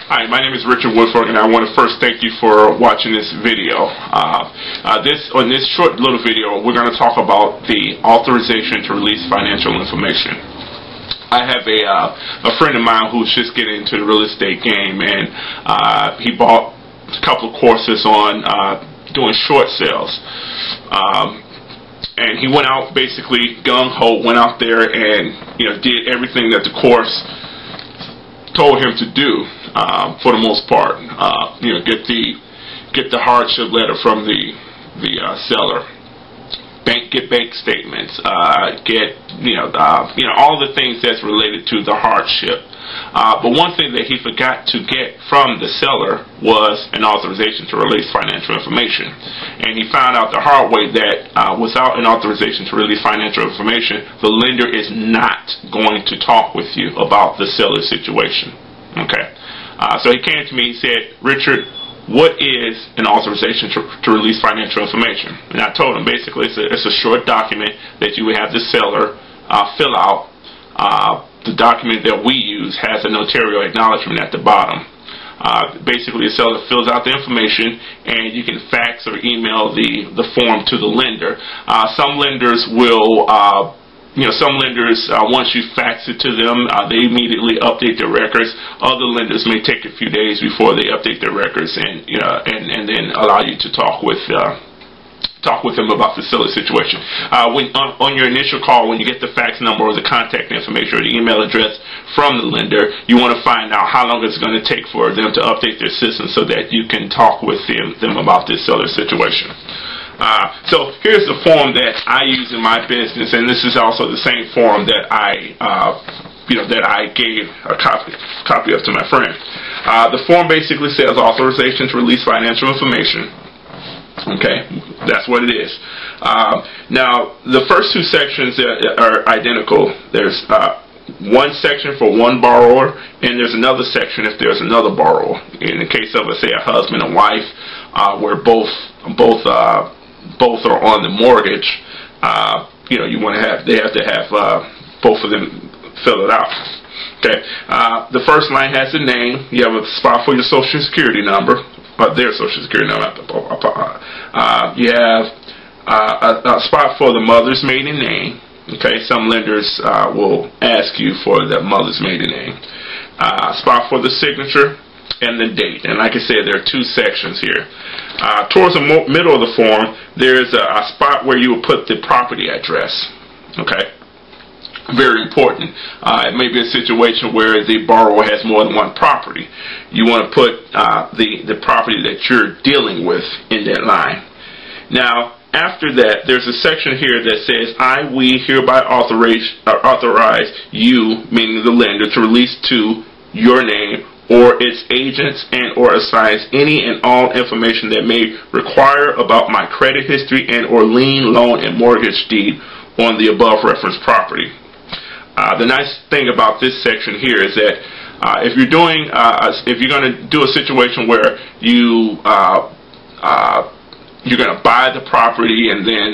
Hi, my name is Richard Woodford, and I want to first thank you for watching this video. On this short little video, we're going to talk about the authorization to release financial information. I have a friend of mine who's just getting into the real estate game, and he bought a couple of courses on doing short sales. And he went out basically gung-ho, went out there and did everything that the course told him to do. For the most part, get the hardship letter from the seller, get bank statements, get all the things that's related to the hardship. But one thing that he forgot to get from the seller was an authorization to release financial information, and he found out the hard way that without an authorization to release financial information, the lender is not going to talk with you about the seller's situation. Okay. So he came to me, he said, "Richard, what is an authorization to release financial information?" And I told him basically it's a short document that you would have the seller fill out. The document that we use has a notarial acknowledgement at the bottom. Basically, the seller fills out the information, and you can fax or email the form to the lender. Some lenders will once you fax it to them, they immediately update their records. Other lenders may take a few days before they update their records, and then allow you to talk with them about the seller situation. On your initial call, when you get the fax number or the contact information or the email address from the lender, you want to find out how long it's going to take for them to update their system so that you can talk with them about this seller situation. So here's the form that I use in my business, and this is also the same form that I gave a copy of to my friend. The form basically says authorization to release financial information. Okay, that's what it is. Now, the first two sections are identical. There's one section for one borrower, and there's another section if there's another borrower. In the case of, say, a husband and wife, where both are on the mortgage, they have to have both of them fill it out. Okay. The first line has the name. You have a spot for your Social Security number, their Social Security number. You have a spot for the mother's maiden name. Okay. Some lenders will ask you for the mother's maiden name. Spot for the signature and the date. And like I said, there are two sections here. Towards the middle of the form, there's a spot where you will put the property address. Okay, very important. It may be a situation where the borrower has more than one property. You want to put the property that you're dealing with in that line. Now, after that, there's a section here that says, we hereby authorize you, meaning the lender, to release to your name or its agents and or assigns any and all information that may require about my credit history and or lien, loan, and mortgage deed on the above referenced property. The nice thing about this section here is that if you're going to do a situation where you're going to buy the property and then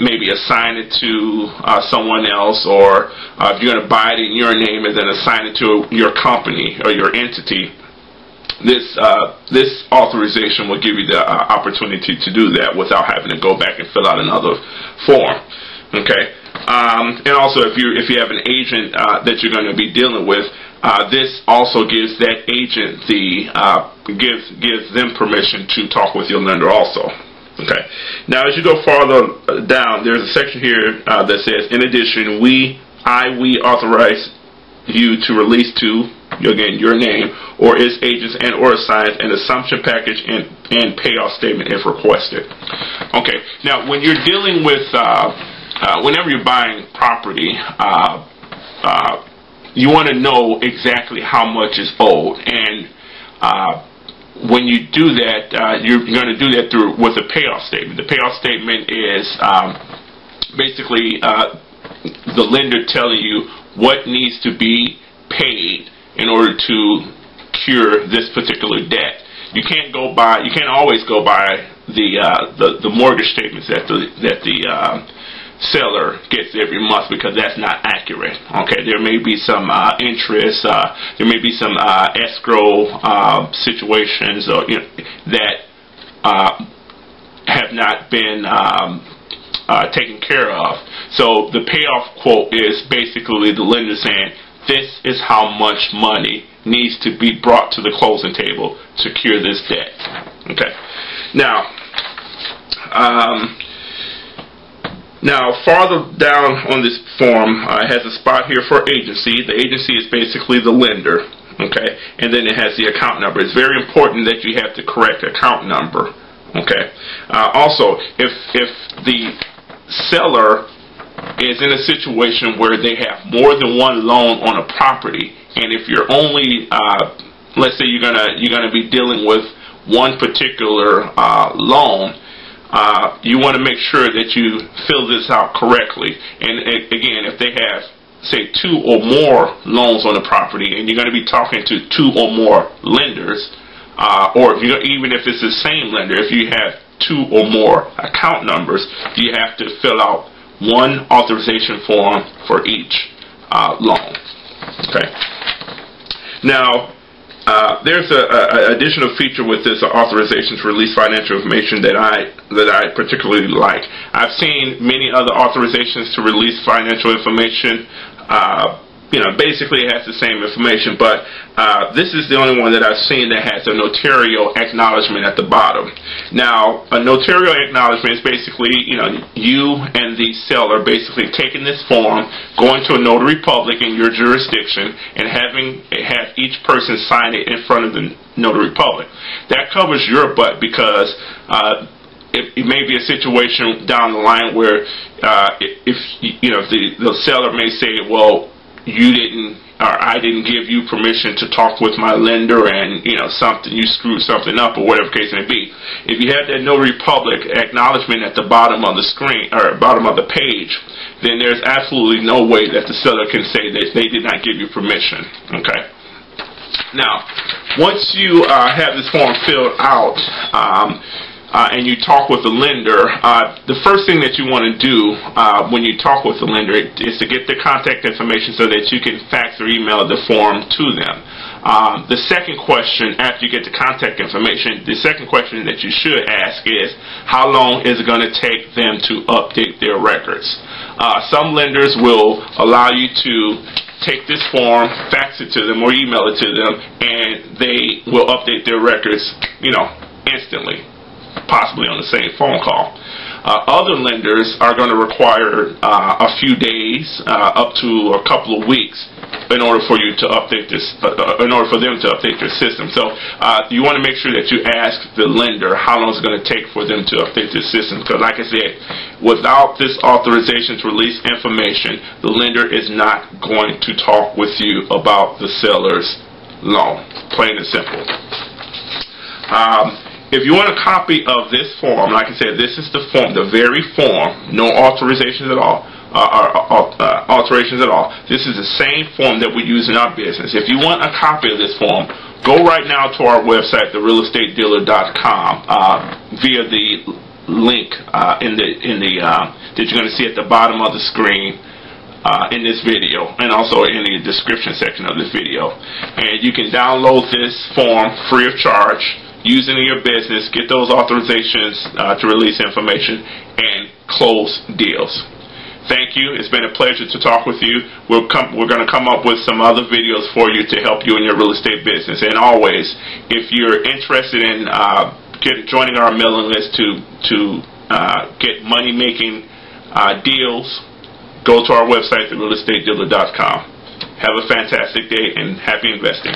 maybe assign it to someone else, or if you're going to buy it in your name and then assign it to your company or your entity, this authorization will give you the opportunity to do that without having to go back and fill out another form. Okay, and also if you have an agent that you're going to be dealing with, this also gives that agent gives them permission to talk with your lender also. Okay. Now, as you go farther down, there's a section here that says, in addition, we authorize you to release to, again, your name or its agents and or assigns an assumption package and payoff statement if requested. Okay. Now, when you're dealing with, whenever you're buying property, you want to know exactly how much is owed, and when you do that, you're going to do that with a payoff statement. The payoff statement is basically the lender telling you what needs to be paid in order to cure this particular debt. You can't always go by the mortgage statements that seller gets every month, because that's not accurate. Okay, there may be some interest, there may be some escrow situations, or that have not been taken care of. So the payoff quote is basically the lender saying, this is how much money needs to be brought to the closing table to cure this debt. Okay. Now, farther down on this form, it has a spot here for agency. The agency is basically the lender. Okay, and then it has the account number. It's very important that you have the correct account number. Okay. Also, if the seller is in a situation where they have more than one loan on a property, and if you're only, let's say you're gonna be dealing with one particular loan, you want to make sure that you fill this out correctly. And again, if they have, say, 2 or more loans on the property, and you're going to be talking to 2 or more lenders, or even if it's the same lender, if you have 2 or more account numbers, you have to fill out one authorization form for each loan. Okay. Now, there's an additional feature with this authorization to release financial information that I particularly like. I've seen many other authorizations to release financial information. Basically it has the same information, but this is the only one that I've seen that has a notarial acknowledgement at the bottom. Now, a notarial acknowledgement is basically, you and the seller basically taking this form, going to a notary public in your jurisdiction, and have each person sign it in front of the notary public. That covers your butt, because it may be a situation down the line where if the seller may say, well, I didn't give you permission to talk with my lender, and you screwed something up, or whatever case may be. If you have that notary public acknowledgement at the bottom of the screen, or bottom of the page, then there's absolutely no way that the seller can say that they did not give you permission. Okay. Now, once you have this form filled out, and you talk with the lender, the first thing that you want to do when you talk with the lender is to get their contact information so that you can fax or email the form to them. The second question, after you get the contact information, the second question that you should ask is, how long is it going to take them to update their records? Some lenders will allow you to take this form, fax it to them, or email it to them, and they will update their records, instantly, possibly on the same phone call. Other lenders are going to require a few days, up to a couple of weeks, in order for you to update this, in order for them to update their system. So you want to make sure that you ask the lender how long it's going to take for them to update their system. Because, like I said, without this authorization to release information, the lender is not going to talk with you about the seller's loan. Plain and simple. If you want a copy of this form, like I said, this is the form, the very form, no authorizations at all, alterations at all. This is the same form that we use in our business. If you want a copy of this form, go right now to our website, therealestatedealer.com, via the link that you're going to see at the bottom of the screen in this video, and also in the description section of this video. And you can download this form free of charge, use it in your business, get those authorizations to release information, and close deals. Thank you. It's been a pleasure to talk with you. We're going to come up with some other videos for you to help you in your real estate business. And always, if you're interested in joining our mailing list to get money-making deals, go to our website, therealestatedealer.com. Have a fantastic day and happy investing.